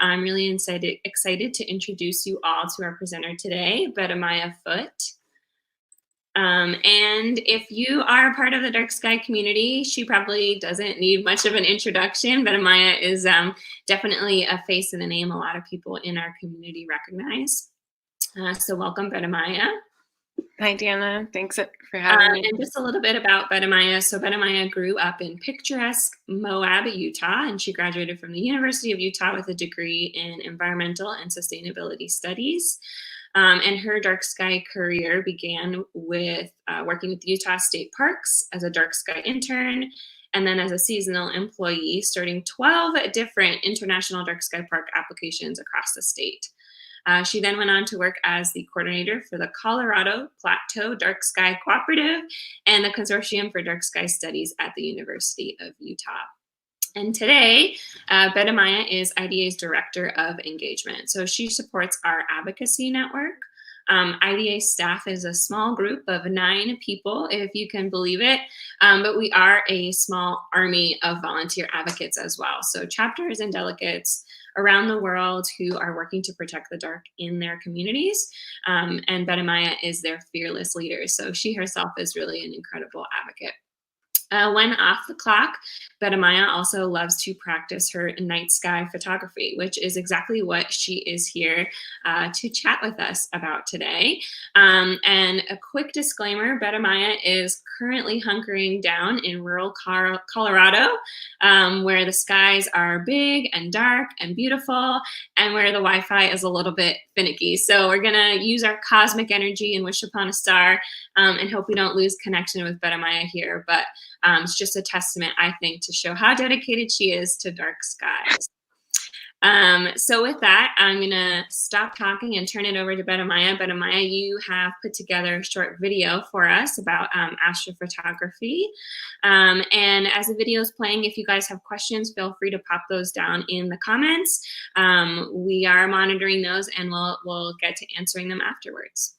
I'm really excited to introduce you all to our presenter today, Bettymaya Foott. And if you are a part of the dark sky community, she probably doesn't need much of an introduction. Bettymaya is definitely a face and a name a lot of people in our community recognize. So welcome, Bettymaya. Hi, Deanna. Thanks for having me. And just a little bit about Bettymaya. So Bettymaya grew up in picturesque Moab, Utah, and she graduated from the University of Utah with a degree in environmental and sustainability studies. And her dark sky career began with working with Utah State Parks as a dark sky intern, and then as a seasonal employee, starting 12 different international dark sky park applications across the state. She then went on to work as the coordinator for the Colorado Plateau Dark Sky Cooperative and the Consortium for Dark Sky Studies at the University of Utah. And today, Bettymaya is IDA's Director of Engagement. So she supports our advocacy network. IDA staff is a small group of 9 people, if you can believe it, but we are a small army of volunteer advocates as well. So chapters and delegates around the world who are working to protect the dark in their communities. And Bettymaya is their fearless leader. So she herself is really an incredible advocate. When off the clock, Bettymaya also loves to practice her night sky photography, which is exactly what she is here to chat with us about today. And a quick disclaimer, Bettymaya is currently hunkering down in rural Colorado, where the skies are big and dark and beautiful, and where the Wi-Fi is a little bit finicky. So we're gonna use our cosmic energy and wish upon a star and hope we don't lose connection with Bettymaya here. But it's just a testament, I think, to show how dedicated she is to dark skies. So with that, I'm gonna stop talking and turn it over to Bettymaya. Bettymaya, you have put together a short video for us about astrophotography. And as the video is playing, if you guys have questions, feel free to pop those down in the comments. We are monitoring those and we'll get to answering them afterwards.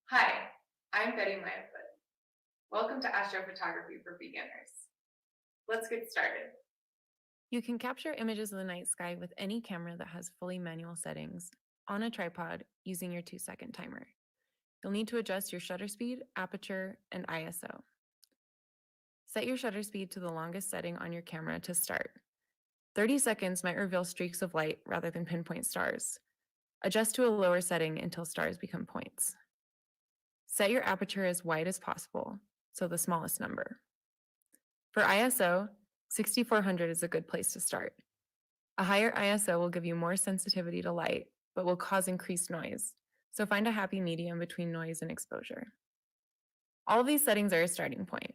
Hi, I'm Bettymaya Foott. Welcome to Astrophotography for Beginners. Let's get started. You can capture images of the night sky with any camera that has fully manual settings on a tripod using your 2-second timer. You'll need to adjust your shutter speed, aperture, and ISO. Set your shutter speed to the longest setting on your camera to start. 30 seconds might reveal streaks of light rather than pinpoint stars. Adjust to a lower setting until stars become points. Set your aperture as wide as possible, so the smallest number. For ISO, 6400 is a good place to start. A higher ISO will give you more sensitivity to light, but will cause increased noise, so find a happy medium between noise and exposure. All of these settings are a starting point.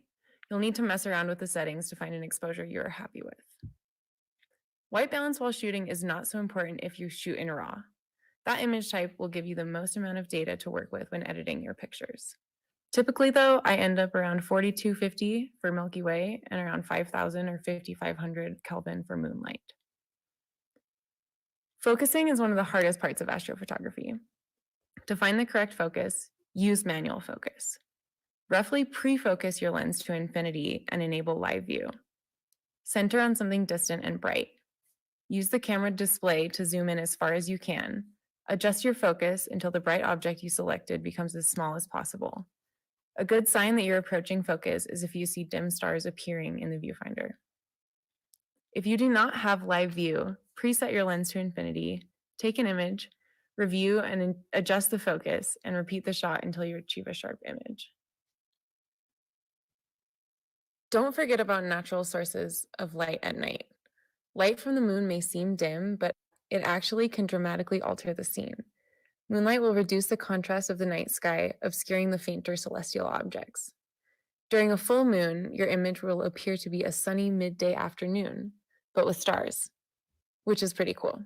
You'll need to mess around with the settings to find an exposure you are happy with. White balance while shooting is not so important if you shoot in RAW. That image type will give you the most amount of data to work with when editing your pictures. Typically though, I end up around 4250 for Milky Way and around 5000 or 5500 Kelvin for moonlight. Focusing is one of the hardest parts of astrophotography. To find the correct focus, use manual focus. Roughly pre-focus your lens to infinity and enable live view. Center on something distant and bright. Use the camera display to zoom in as far as you can. Adjust your focus until the bright object you selected becomes as small as possible. A good sign that you're approaching focus is if you see dim stars appearing in the viewfinder. If you do not have live view, preset your lens to infinity, take an image, review and adjust the focus, and repeat the shot until you achieve a sharp image. Don't forget about natural sources of light at night. Light from the moon may seem dim, but it actually can dramatically alter the scene. Moonlight will reduce the contrast of the night sky, obscuring the fainter celestial objects. During a full moon, your image will appear to be a sunny midday afternoon, but with stars, which is pretty cool.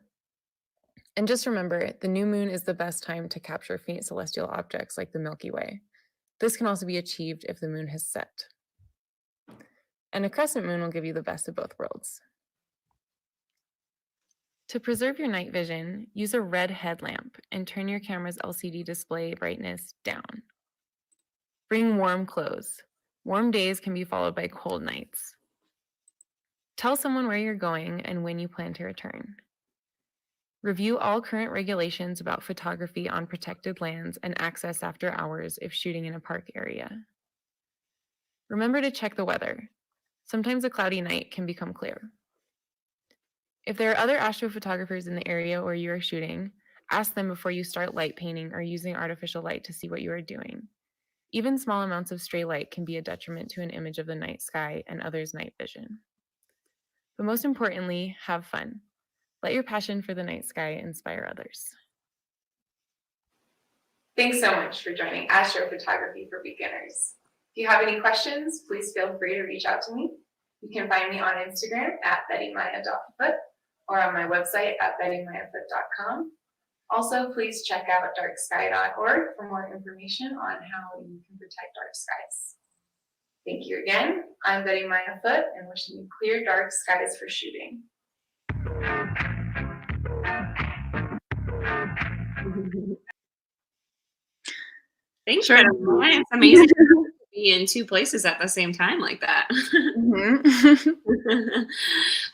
And just remember, the new moon is the best time to capture faint celestial objects like the Milky Way. This can also be achieved if the moon has set. And a crescent moon will give you the best of both worlds. To preserve your night vision, use a red headlamp and turn your camera's LCD display brightness down. Bring warm clothes. Warm days can be followed by cold nights. Tell someone where you're going and when you plan to return. Review all current regulations about photography on protected lands and access after hours if shooting in a park area. Remember to check the weather. Sometimes a cloudy night can become clear. If there are other astrophotographers in the area where you are shooting, ask them before you start light painting or using artificial light to see what you are doing. Even small amounts of stray light can be a detriment to an image of the night sky and others' night vision. But most importantly, have fun. Let your passion for the night sky inspire others. Thanks so much for joining Astrophotography for Beginners. If you have any questions, please feel free to reach out to me. You can find me on Instagram at Bettymaya.Foott or on my website at bettymayafoott.com. Also, please check out darksky.org for more information on how you can protect dark skies. Thank you again. I'm Bettymaya Foott and wishing you clear dark skies for shooting. Thanks, Sure. Bettymaya. It's amazing to be in two places at the same time like that.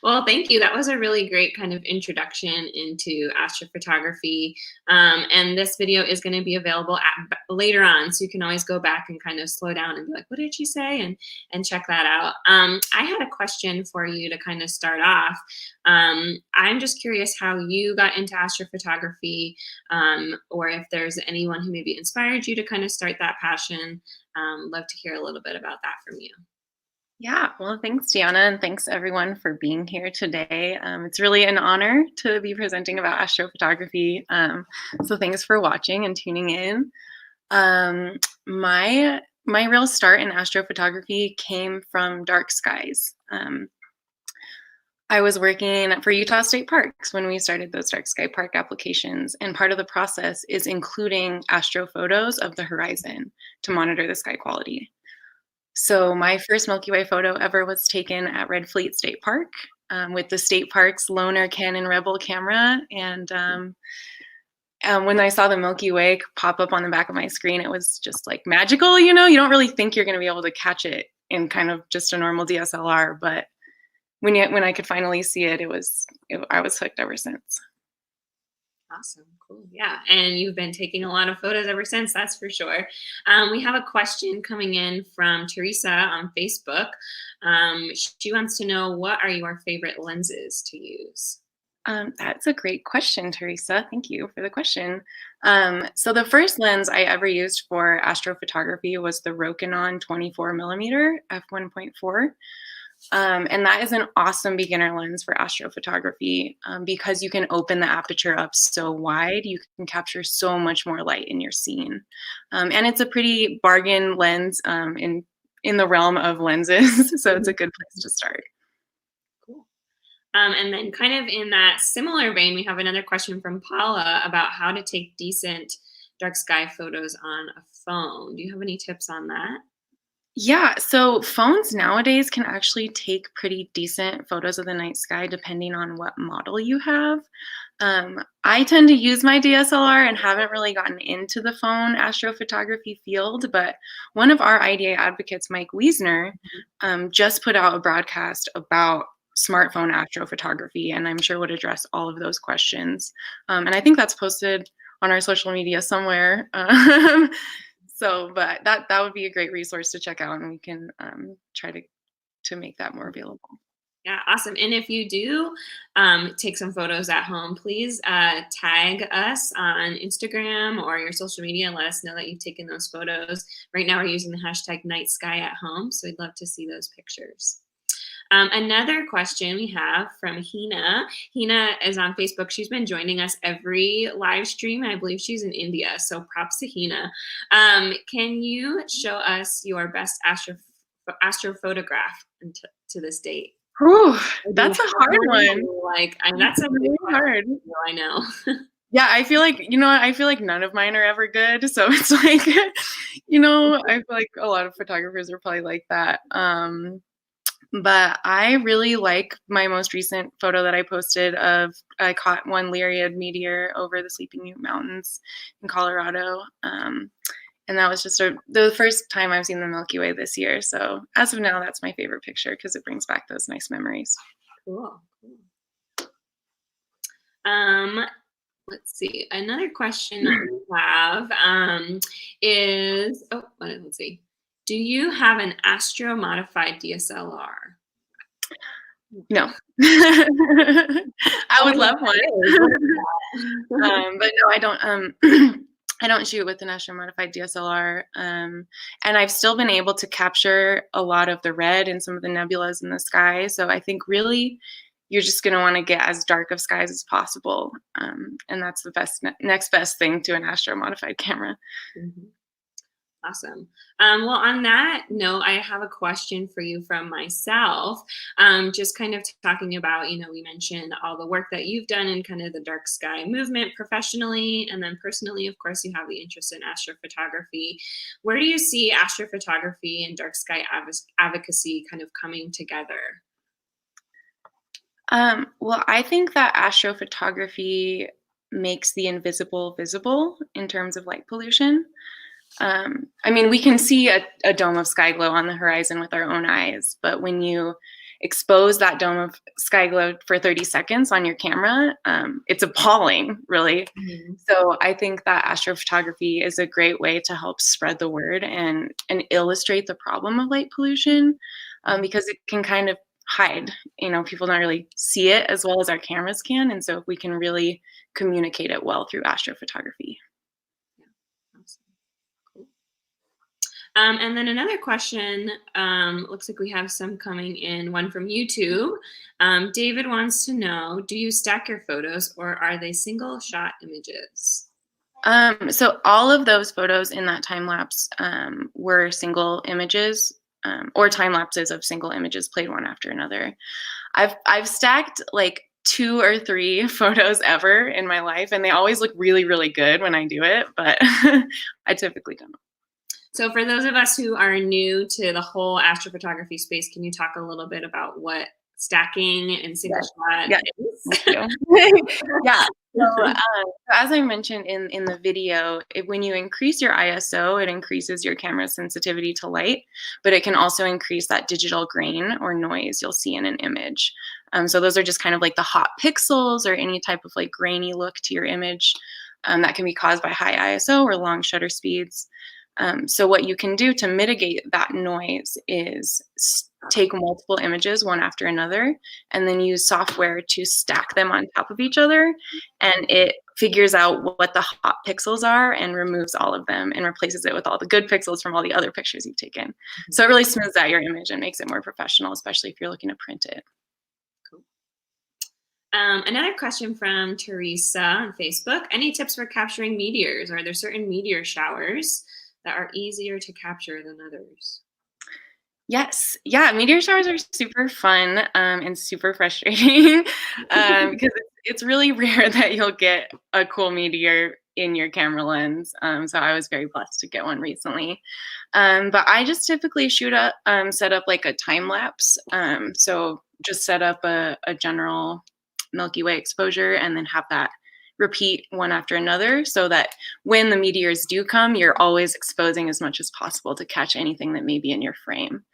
Well, thank you. That was a really great kind of introduction into astrophotography. And this video is going to be available later on, so you can always go back and kind of slow down and be like, what did she say? And check that out. I had a question for you to kind of start off. I'm just curious how you got into astrophotography, or if there's anyone who maybe inspired you to kind of start that passion. Love to hear a little bit about that from you. Yeah, well, thanks, Gianna, and thanks everyone for being here today. It's really an honor to be presenting about astrophotography. So thanks for watching and tuning in. My real start in astrophotography came from dark skies. I was working for Utah State Parks when we started those dark sky park applications, and part of the process is including astrophotos of the horizon to monitor the sky quality. So my first Milky Way photo ever was taken at Red Fleet State Park with the state park's loaner Canon Rebel camera. And when I saw the Milky Way pop up on the back of my screen, it was just like magical, you know? You don't really think you're going to be able to catch it in kind of just a normal DSLR, but when I could finally see it, I was hooked ever since. Awesome. Cool. Yeah. And you've been taking a lot of photos ever since, that's for sure. We have a question coming in from Teresa on Facebook. She wants to know, what are your favorite lenses to use? That's a great question, Teresa. Thank you for the question. So the first lens I ever used for astrophotography was the Rokinon 24mm f1.4. And that is an awesome beginner lens for astrophotography because you can open the aperture up so wide, you can capture so much more light in your scene. And it's a pretty bargain lens in the realm of lenses, so it's a good place to start. Cool. And then kind of in that similar vein, we have another question from Paula about how to take decent dark sky photos on a phone. Do you have any tips on that? Yeah, so phones nowadays can actually take pretty decent photos of the night sky depending on what model you have. I tend to use my DSLR and haven't really gotten into the phone astrophotography field, but one of our IDA advocates, Mike Wiesner, just put out a broadcast about smartphone astrophotography, and I'm sure would address all of those questions. And I think that's posted on our social media somewhere. But that would be a great resource to check out, and we can try to make that more available. Yeah, awesome. And if you do take some photos at home, please tag us on Instagram or your social media and let us know that you've taken those photos. Right now we're using the hashtag night sky at home, so we'd love to see those pictures. Another question we have from Hina. Hina is on Facebook. She's been joining us every live stream. I believe she's in India, so props to Hina. Can you show us your best astrophotograph to this date? Ooh, that's a hard one. That's a really hard. I know. Yeah, I feel like none of mine are ever good. So it's like, I feel like a lot of photographers are probably like that. But I really like my most recent photo that I posted of I caught one Lyriad meteor over the Sleeping Ute Mountains in Colorado. And that was just the first time I've seen the Milky Way this year. So as of now, that's my favorite picture because it brings back those nice memories. Cool. Let's see. Another question that we have is, let's see. Do you have an Astro modified DSLR? No. I would love one. But no, I don't. I don't shoot with an Astro modified DSLR. And I've still been able to capture a lot of the red and some of the nebulas in the sky. So I think really you're just going to want to get as dark of skies as possible. And that's the next best thing to an Astro modified camera. Mm-hmm. Awesome. Well, on that note, I have a question for you from myself. Just kind of talking about, we mentioned all the work that you've done in kind of the dark sky movement professionally, and then personally, of course, you have the interest in astrophotography. Where do you see astrophotography and dark sky advocacy kind of coming together? Well, I think that astrophotography makes the invisible visible in terms of light pollution. I mean, we can see a dome of skyglow on the horizon with our own eyes, but when you expose that dome of skyglow for 30 seconds on your camera, it's appalling, really. Mm-hmm. So I think that astrophotography is a great way to help spread the word and illustrate the problem of light pollution, because it can kind of hide. People don't really see it as well as our cameras can, and so if we can really communicate it well through astrophotography. And then another question, looks like we have some coming in, one from YouTube. David wants to know, do you stack your photos or are they single shot images? So all of those photos in that time lapse were single images, or time lapses of single images played one after another. I've stacked like 2 or 3 photos ever in my life, and they always look really, really good when I do it, but I typically don't. So for those of us who are new to the whole astrophotography space, can you talk a little bit about what stacking and single shot is? Yeah. So as I mentioned in the video, when you increase your ISO, it increases your camera's sensitivity to light, but it can also increase that digital grain or noise you'll see in an image. So those are just kind of like the hot pixels or any type of like grainy look to your image that can be caused by high ISO or long shutter speeds. So what you can do to mitigate that noise is take multiple images one after another and then use software to stack them on top of each other, and it figures out what the hot pixels are and removes all of them and replaces it with all the good pixels from all the other pictures you've taken. Mm-hmm. So it really smooths out your image and makes it more professional, especially if you're looking to print it. Cool. Another question from Teresa on Facebook. Any tips for capturing meteors? Are there certain meteor showers that are easier to capture than others? Yes. Yeah, meteor showers are super fun and super frustrating because it's really rare that you'll get a cool meteor in your camera lens. So I was very blessed to get one recently. But I just typically set up like a time lapse. So just set up a general Milky Way exposure and then have that repeat one after another so that when the meteors do come, you're always exposing as much as possible to catch anything that may be in your frame.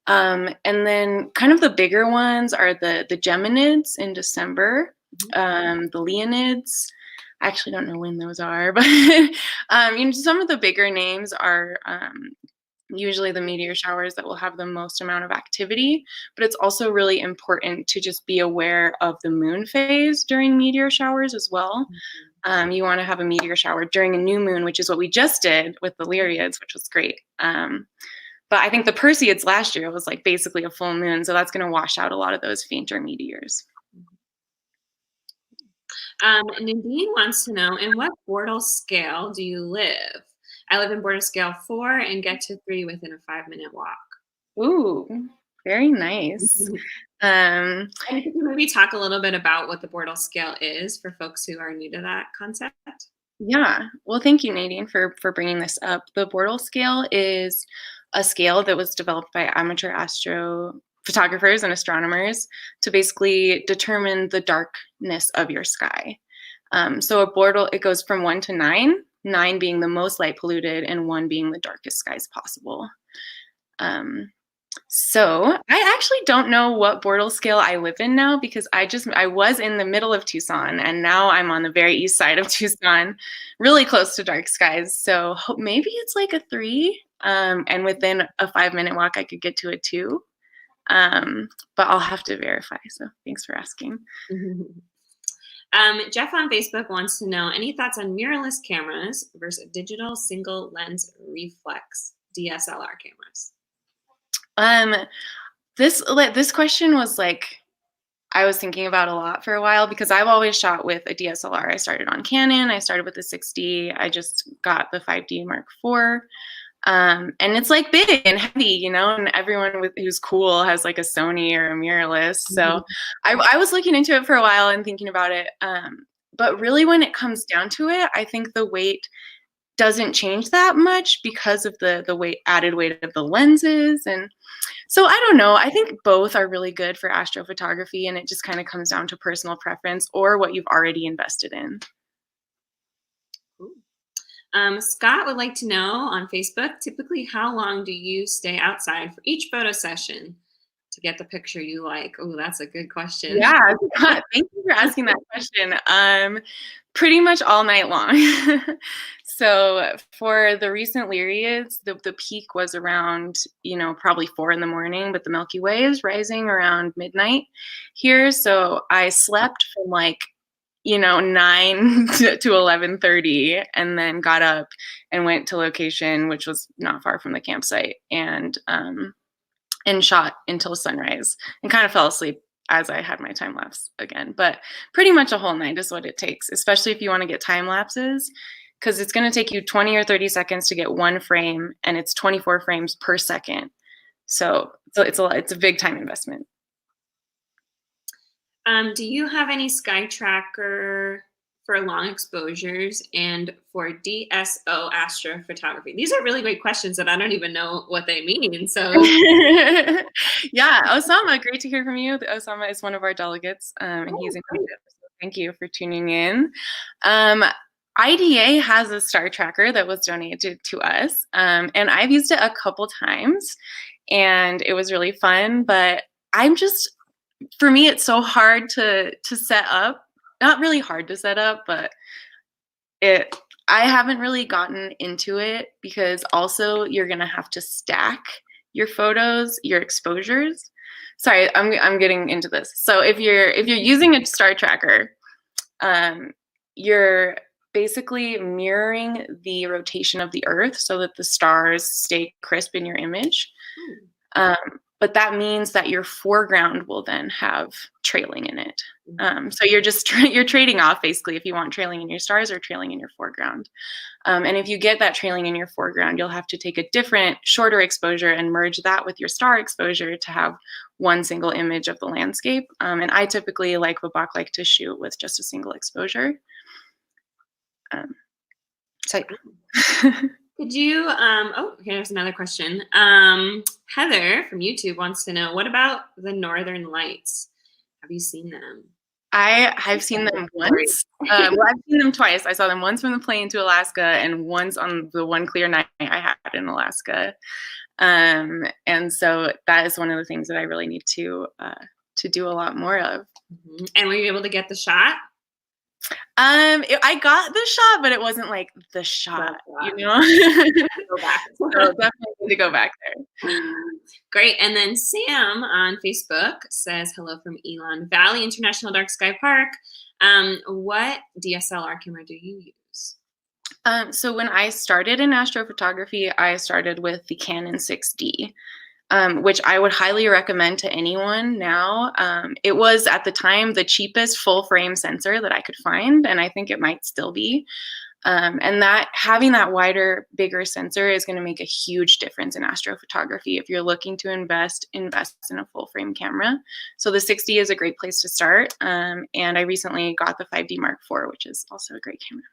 And then kind of the bigger ones are the Geminids in December, the Leonids. I actually don't know when those are, but some of the bigger names are usually the meteor showers that will have the most amount of activity, but it's also really important to just be aware of the moon phase during meteor showers as well. Mm-hmm. You want to have a meteor shower during a new moon, which is what we just did with the Lyriads, which was great. But I think the Perseids last year was like basically a full moon, so that's going to wash out a lot of those fainter meteors. Nadine wants to know, in what Bortle scale do you live? I live in Bortle scale 4 and get to 3 within a 5-minute walk. Ooh, very nice. And could you maybe talk a little bit about what the Bortle scale is for folks who are new to that concept? Yeah. Well, thank you, Nadine, for bringing this up. The Bortle scale is a scale that was developed by amateur photographers and astronomers to basically determine the darkness of your sky. So a Bortle, it goes from 1 to 9, 9 being the most light polluted and 1 being the darkest skies possible. So I actually don't know what Bortle scale I live in now, because I was in the middle of Tucson and now I'm on the very east side of Tucson, really close to dark skies. So maybe it's like a 3, and within a 5-minute walk I could get to a 2. But I'll have to verify. So thanks for asking. Jeff on Facebook wants to know, any thoughts on mirrorless cameras versus digital single lens reflex DSLR cameras? This question was like, I was thinking about a lot for a while, because I've always shot with a DSLR. I started on Canon. I started with the 6D. I just got the 5D Mark IV. And it's like big and heavy, you know, and everyone who's cool has like a Sony or a mirrorless. So I was looking into it for a while and thinking about it. But really, when it comes down to it, I think the weight doesn't change that much because of the added weight of the lenses. And so I don't know. I think both are really good for astrophotography, and it just kind of comes down to personal preference or what you've already invested in. Scott would like to know on Facebook, typically how long do you stay outside for each photo session to get the picture you like? Oh, that's a good question. Yeah, Scott, thank you for asking that question. Pretty much all night long. So for the recent Lyriids, the peak was around, probably 4 in the morning, but the Milky Way is rising around midnight here. So I slept from 9 to 11:30, and then got up and went to location, which was not far from the campsite, and shot until sunrise, and kind of fell asleep as I had my time lapse again. But pretty much a whole night is what it takes, especially if you want to get time lapses, because it's going to take you 20 or 30 seconds to get one frame, and it's 24 frames per second. So it's a big time investment. Do you have any sky tracker for long exposures and for DSO astrophotography? These are really great questions that I don't even know what they mean. So yeah, Osama, great to hear from you. Osama is one of our delegates, and he's in. So thank you for tuning in. IDA has a star tracker that was donated to us, and I've used it a couple times, and it was really fun. But for me, it's so hard to set up. Not really hard to set up, but I haven't really gotten into it, because also you're gonna have to stack your photos, your exposures. Sorry, I'm getting into this. So if you're using a star tracker, you're basically mirroring the rotation of the Earth so that the stars stay crisp in your image. But that means that your foreground will then have trailing in it. So you're trading off, basically, if you want trailing in your stars or trailing in your foreground. And if you get that trailing in your foreground, you'll have to take a different, shorter exposure and merge that with your star exposure to have one single image of the landscape. And I typically, like Babak, like to shoot with just a single exposure. Could you, here's another question. Heather from YouTube wants to know, what about the Northern Lights? Have you seen them? I've seen them once. I've seen them twice. I saw them once from the plane to Alaska, and once on the one clear night I had in Alaska. And so that is one of the things that I really need to do a lot more of. And were you able to get the shot? I got the shot, but it wasn't like the shot, Go back. So definitely need to go back there. Great. And then Sam on Facebook says, hello from Elon Valley International Dark Sky Park. What DSLR camera do you use? So when I started in astrophotography, I started with the Canon 6D. Which I would highly recommend to anyone now. It was at the time the cheapest full frame sensor that I could find, and I think it might still be. And that having that wider, bigger sensor is going to make a huge difference in astrophotography if you're looking to invest in a full frame camera. So the 6D is a great place to start. And I recently got the 5D Mark IV, which is also a great camera.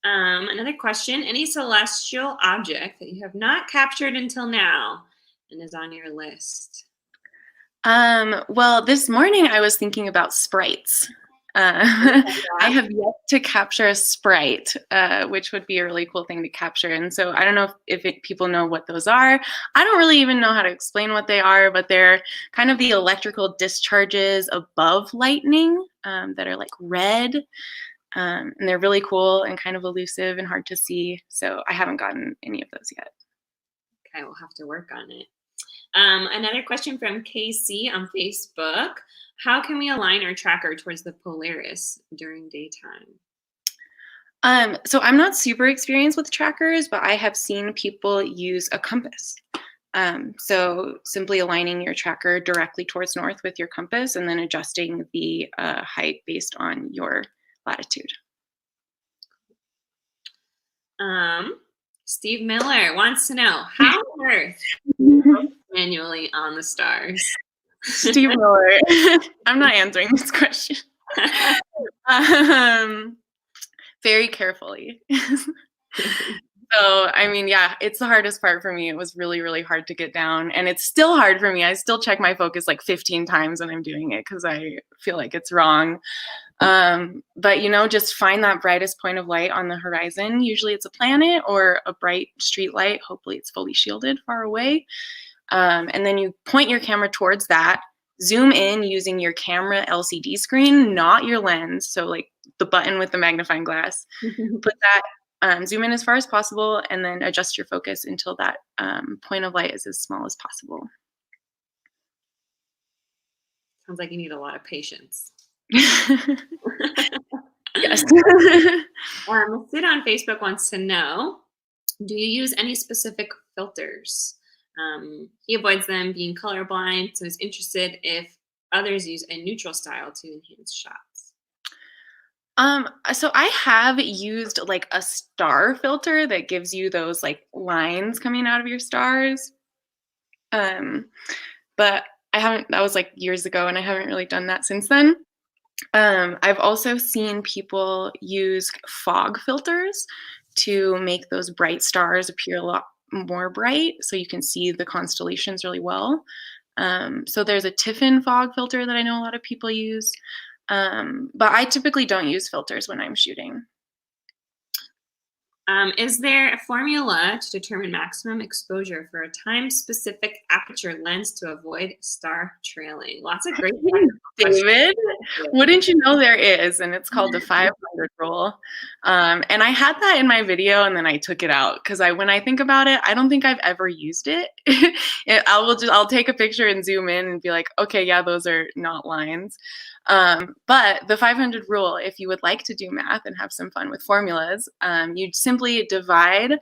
Another question, any celestial object that you have not captured until now and is on your list? Well, this morning I was thinking about sprites. I have yet to capture a sprite, which would be a really cool thing to capture. And so I don't know if people know what those are. I don't really even know how to explain what they are, but they're kind of the electrical discharges above lightning that are like red. And they're really cool and kind of elusive and hard to see. So I haven't gotten any of those yet. Okay, we'll have to work on it. Another question from Casey on Facebook. How can we align our tracker towards the Polaris during daytime? So I'm not super experienced with trackers, but I have seen people use a compass. So simply aligning your tracker directly towards north with your compass and then adjusting the height based on your latitude. Steve Miller wants to know, how on earth manually on the stars? Steve Miller. I'm not answering this question. Very carefully. So, I mean, yeah, it's the hardest part for me. It was really, really hard to get down. And it's still hard for me. I still check my focus like 15 times when I'm doing it because I feel like it's wrong. But, just find that brightest point of light on the horizon. Usually it's a planet or a bright street light. Hopefully it's fully shielded far away. And then you point your camera towards that, zoom in using your camera LCD screen, not your lens. So like the button with the magnifying glass, put that, zoom in as far as possible, and then adjust your focus until that point of light is as small as possible. Sounds like you need a lot of patience. Yes. Sid on Facebook wants to know, do you use any specific filters? He avoids them being colorblind, so is interested if others use a neutral style to enhance shots. So I have used like a star filter that gives you those like lines coming out of your stars. But I haven't, that was like years ago, and I haven't really done that since then. I've also seen people use fog filters to make those bright stars appear a lot more bright so you can see the constellations really well. So there's a Tiffin fog filter that I know a lot of people use, but I typically don't use filters when I'm shooting. Is there a formula to determine maximum exposure for a time-specific aperture lens to avoid star trailing? Lots of great David, wouldn't you know there is, and it's called the 500 rule. And I had that in my video, and then I took it out because when I think about it, I don't think I've ever used it. I'll take a picture and zoom in and be like, okay, yeah, those are not lines. But the 500 rule, if you would like to do math and have some fun with formulas, you'd simply divide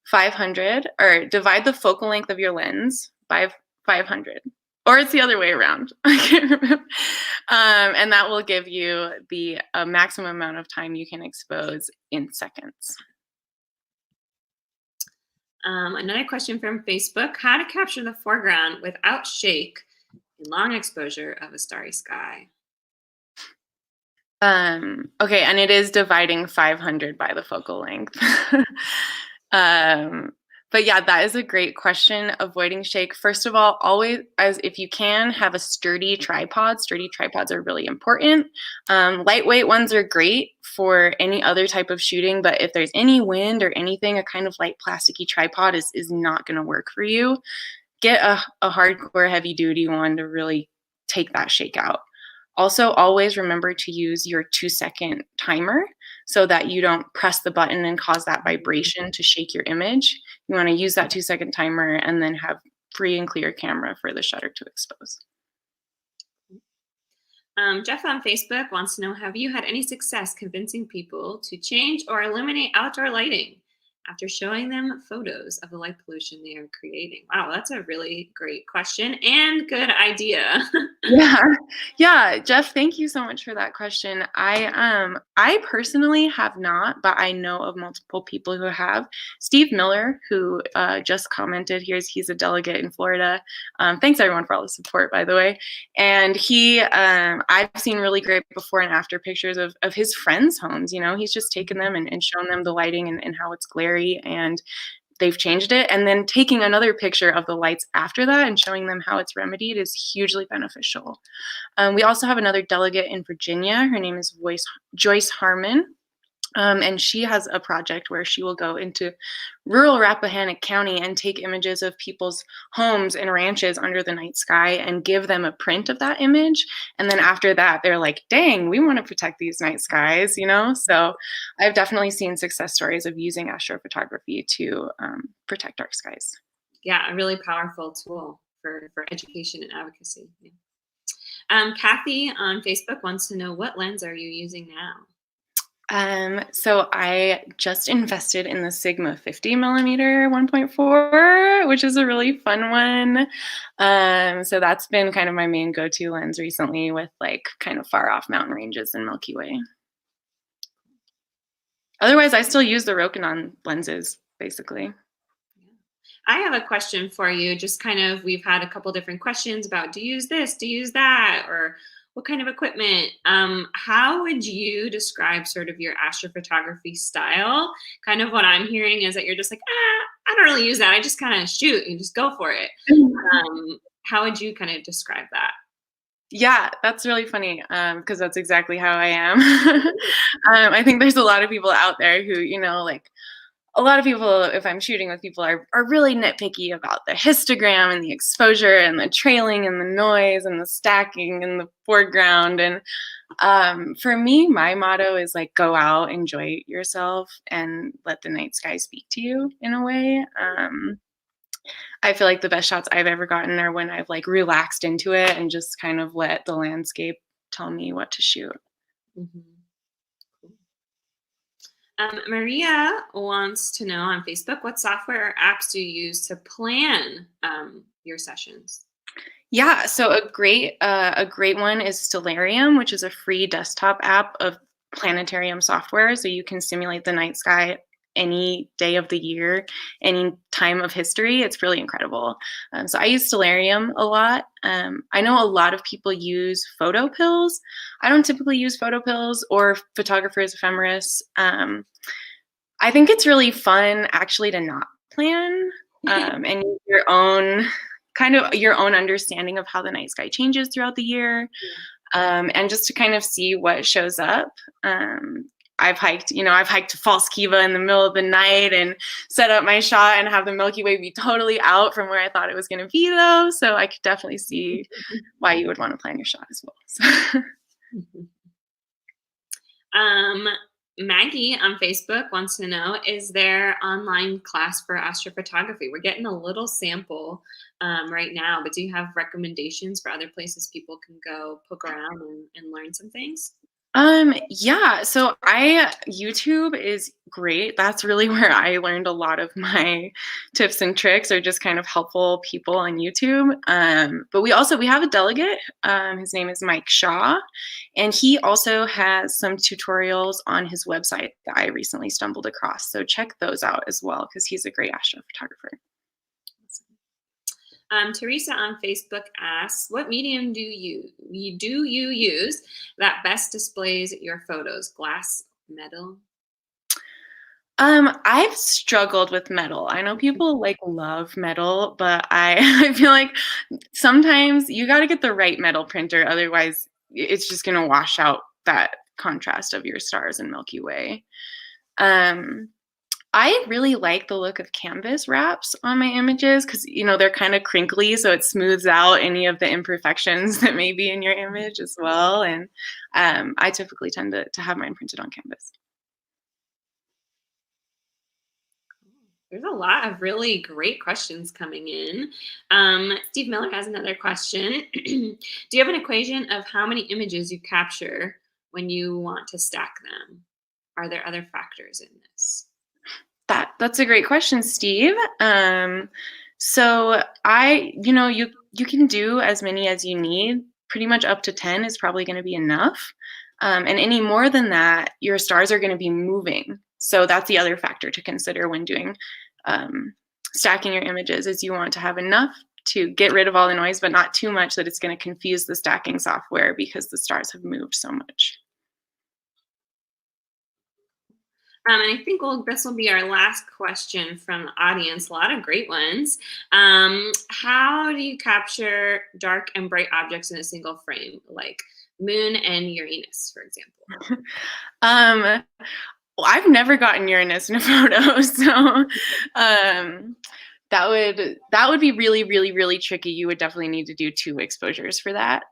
500 or divide the focal length of your lens by 500. Or it's the other way around. I can't remember. And that will give you the maximum amount of time you can expose in seconds. Another question from Facebook, how to capture the foreground without shake in long exposure of a starry sky? Okay, and it is dividing 500 by the focal length. But yeah, that is a great question. Avoiding shake. First of all, always, if you can, have a sturdy tripod. Sturdy tripods are really important. Lightweight ones are great for any other type of shooting, but if there's any wind or anything, a kind of light plasticky tripod is not going to work for you. Get a hardcore heavy duty one to really take that shake out. Also, always remember to use your 2-second timer so that you don't press the button and cause that vibration to shake your image. You want to use that 2-second timer and then have free and clear camera for the shutter to expose. Jeff on Facebook wants to know, have you had any success convincing people to change or eliminate outdoor lighting after showing them photos of the light pollution they are creating? Wow, that's a really great question and good idea. Yeah, Jeff, thank you so much for that question. I personally have not, but I know of multiple people who have. Steve Miller, who just commented here, he's a delegate in Florida. Thanks everyone for all the support, by the way. And I've seen really great before and after pictures of his friends' homes. He's just taken them and shown them the lighting and how it's glary, and they've changed it, and then taking another picture of the lights after that and showing them how it's remedied is hugely beneficial. We also have another delegate in Virginia. Her name is Joyce Harmon. And she has a project where she will go into rural Rappahannock County and take images of people's homes and ranches under the night sky and give them a print of that image. And then after that, they're like, dang, we want to protect these night skies, you know? So I've definitely seen success stories of using astrophotography to protect dark skies. Yeah, a really powerful tool for education and advocacy. Yeah. Kathy on Facebook wants to know, what lens are you using now? So I just invested in the Sigma 50mm 1.4, which is a really fun one. So that's been kind of my main go-to lens recently with like kind of far off mountain ranges in Milky Way. Otherwise, I still use the Rokinon lenses, basically. I have a question for you. Just kind of, we've had a couple different questions about, do you use this, do you use that, or what kind of equipment? How would you describe sort of your astrophotography style? Kind of what I'm hearing is that you're just like, I don't really use that. I just kind of shoot and just go for it. How would you kind of describe that? Yeah, that's really funny because that's exactly how I am. I think there's a lot of people out there who, you know, like, a lot of people, if I'm shooting with people, are really nitpicky about the histogram and the exposure and the trailing and the noise and the stacking in the foreground. And for me, my motto is like, go out, enjoy yourself, and let the night sky speak to you in a way. I feel like the best shots I've ever gotten are when I've like relaxed into it and just kind of let the landscape tell me what to shoot. Mm-hmm. Maria wants to know on Facebook, what software or apps do you use to plan your sessions? Yeah, so a great one is Stellarium, which is a free desktop app of planetarium software. So you can simulate the night sky any day of the year, any time of history. It's really incredible. So I use Stellarium a lot. I know a lot of people use photo pills. I don't typically use photo pills or Photographer's Ephemeris. I think it's really fun actually to not plan and use your own understanding of how the night sky changes throughout the year, and just to kind of see what shows up. I've hiked to False Kiva in the middle of the night and set up my shot and have the Milky Way be totally out from where I thought it was going to be, though. So I could definitely see why you would want to plan your shot as well. So. Maggie on Facebook wants to know, is there online class for astrophotography? We're getting a little sample right now, but do you have recommendations for other places people can go poke around and learn some things? Yeah, so YouTube is great. That's really where I learned a lot of my tips and tricks, or just kind of helpful people on YouTube. But we have a delegate. His name is Mike Shaw, and he also has some tutorials on his website that I recently stumbled across. So check those out as well, because he's a great astrophotographer. Teresa on Facebook asks, what medium do you use that best displays your photos? Glass, metal? I've struggled with metal. I know people like love metal, but I feel like sometimes you got to get the right metal printer. Otherwise, it's just going to wash out that contrast of your stars and Milky Way. I really like the look of canvas wraps on my images because, you know, they're kind of crinkly, so it smooths out any of the imperfections that may be in your image as well. And I typically tend to have mine printed on canvas. There's a lot of really great questions coming in. Steve Miller has another question. Do you have an equation of how many images you capture when you want to stack them? Are there other factors in this? That's a great question, Steve. So you can do as many as you need. Pretty much up to 10 is probably going to be enough. And any more than that, your stars are going to be moving. So that's the other factor to consider when doing stacking your images, is you want to have enough to get rid of all the noise, but not too much that it's going to confuse the stacking software because the stars have moved so much. And I think this will be our last question from the audience. A lot of great ones. How do you capture dark and bright objects in a single frame, like Moon and Uranus, for example? Well, I've never gotten Uranus in a photo, so that would be really, really, really tricky. You would definitely need to do 2 exposures for that.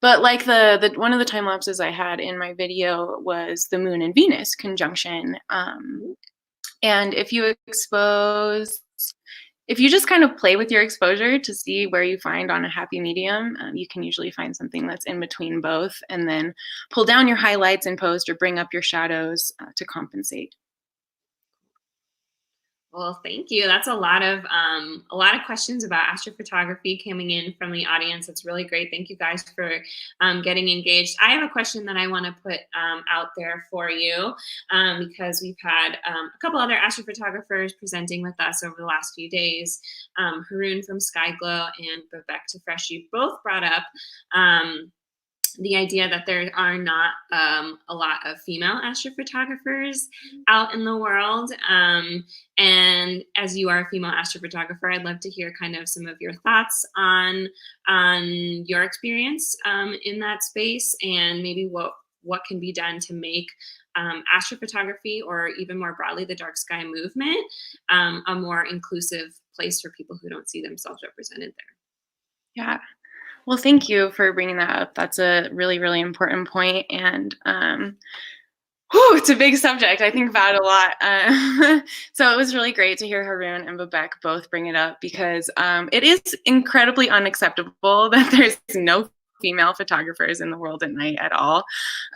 But like the one of the time lapses I had in my video was the Moon and Venus conjunction. And if you just kind of play with your exposure to see where you find on a happy medium, you can usually find something that's in between both, and then pull down your highlights in post or bring up your shadows to compensate. Well, thank you. That's a lot of questions about astrophotography coming in from the audience. It's really great. Thank you guys for getting engaged. I have a question that I want to put out there for you because we've had a couple other astrophotographers presenting with us over the last few days. Haroon from Skyglow and Babek Tafreshi both brought up the idea that there are not a lot of female astrophotographers out in the world. And as you are a female astrophotographer, I'd love to hear kind of some of your thoughts on your experience in that space, and maybe what can be done to make astrophotography, or even more broadly, the dark sky movement, a more inclusive place for people who don't see themselves represented there. Yeah. Well, thank you for bringing that up. That's a really, really important point. And it's a big subject. I think about it a lot. So it was really great to hear Haroon and Babek both bring it up, because it is incredibly unacceptable that there's no female photographers in the world at night at all,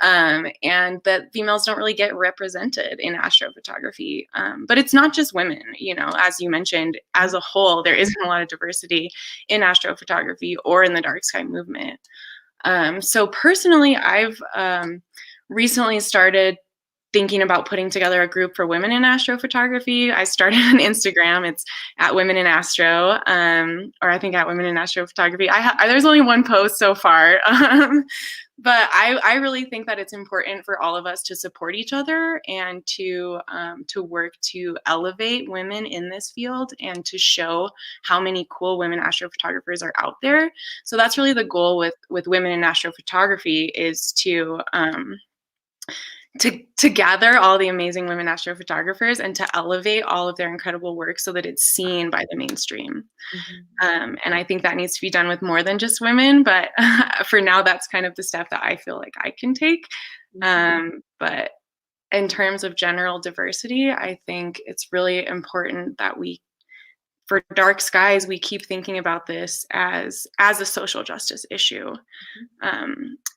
and that females don't really get represented in astrophotography. But it's not just women, as you mentioned, as a whole, there isn't a lot of diversity in astrophotography or in the dark sky movement. So personally, I've recently started thinking about putting together a group for women in astrophotography. I started on Instagram. It's at Women in Astro, or I think at Women in Astrophotography. There's only one post so far, but I really think that it's important for all of us to support each other and to work to elevate women in this field and to show how many cool women astrophotographers are out there. So that's really the goal with Women in Astrophotography, is to gather all the amazing women astrophotographers and to elevate all of their incredible work so that it's seen by the mainstream. And I think that needs to be done with more than just women, but for now, that's kind of the step that I feel like I can take. But in terms of general diversity, I think it's really important that for dark skies, we keep thinking about this as a social justice issue,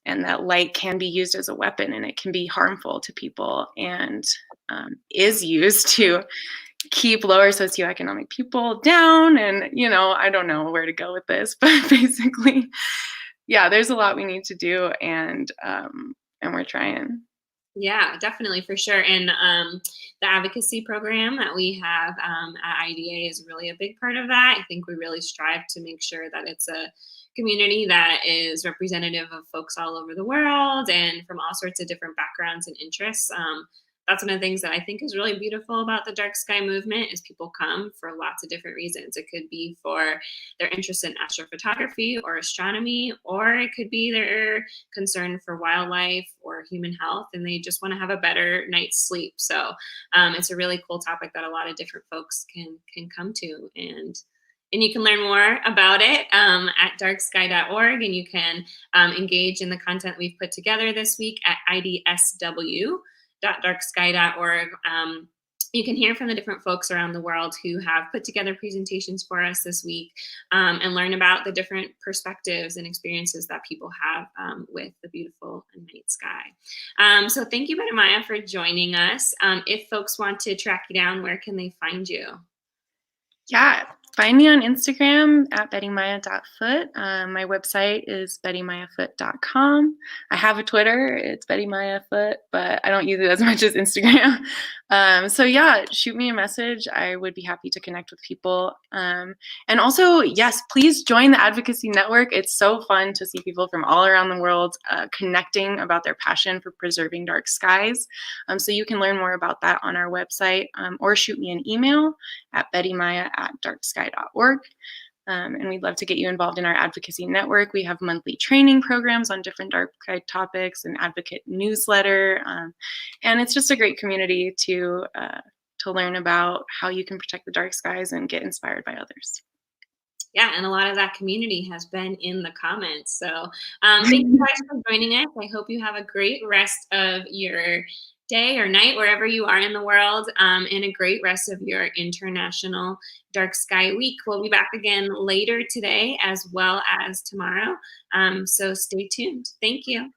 and that light can be used as a weapon, and it can be harmful to people, and is used to keep lower socioeconomic people down. And I don't know where to go with this, but basically, yeah, there's a lot we need to do, and we're trying. Yeah, definitely, for sure. And the advocacy program that we have at IDA is really a big part of that. I think we really strive to make sure that it's a community that is representative of folks all over the world and from all sorts of different backgrounds and interests. That's one of the things that I think is really beautiful about the dark sky movement, is people come for lots of different reasons. It could be for their interest in astrophotography or astronomy, or it could be their concern for wildlife or human health, and they just want to have a better night's sleep. So it's a really cool topic that a lot of different folks can come to. And you can learn more about it at darksky.org, and you can engage in the content we've put together this week at idsw.darksky.org. You can hear from the different folks around the world who have put together presentations for us this week, and learn about the different perspectives and experiences that people have with the beautiful night sky. So thank you, Bettymaya, for joining us. If folks want to track you down, where can they find you? Yeah, Find me on Instagram at bettymaya.foot. My website is bettymayafoott.com. I have a Twitter. It's bettymayafoot, but I don't use it as much as Instagram. So yeah, shoot me a message. I would be happy to connect with people. And also, yes, please join the Advocacy Network. It's so fun to see people from all around the world connecting about their passion for preserving dark skies. So you can learn more about that on our website, or shoot me an email at bettymaya@darksky.org. And we'd love to get you involved in our advocacy network. We have monthly training programs on different dark sky topics, an advocate newsletter, and it's just a great community to learn about how you can protect the dark skies and get inspired by others. Yeah, and a lot of that community has been in the comments. So thank you guys for joining us. I hope you have a great rest of your day or night, wherever you are in the world, and a great rest of your International Dark Sky Week. We'll be back again later today as well as tomorrow. So stay tuned. Thank you.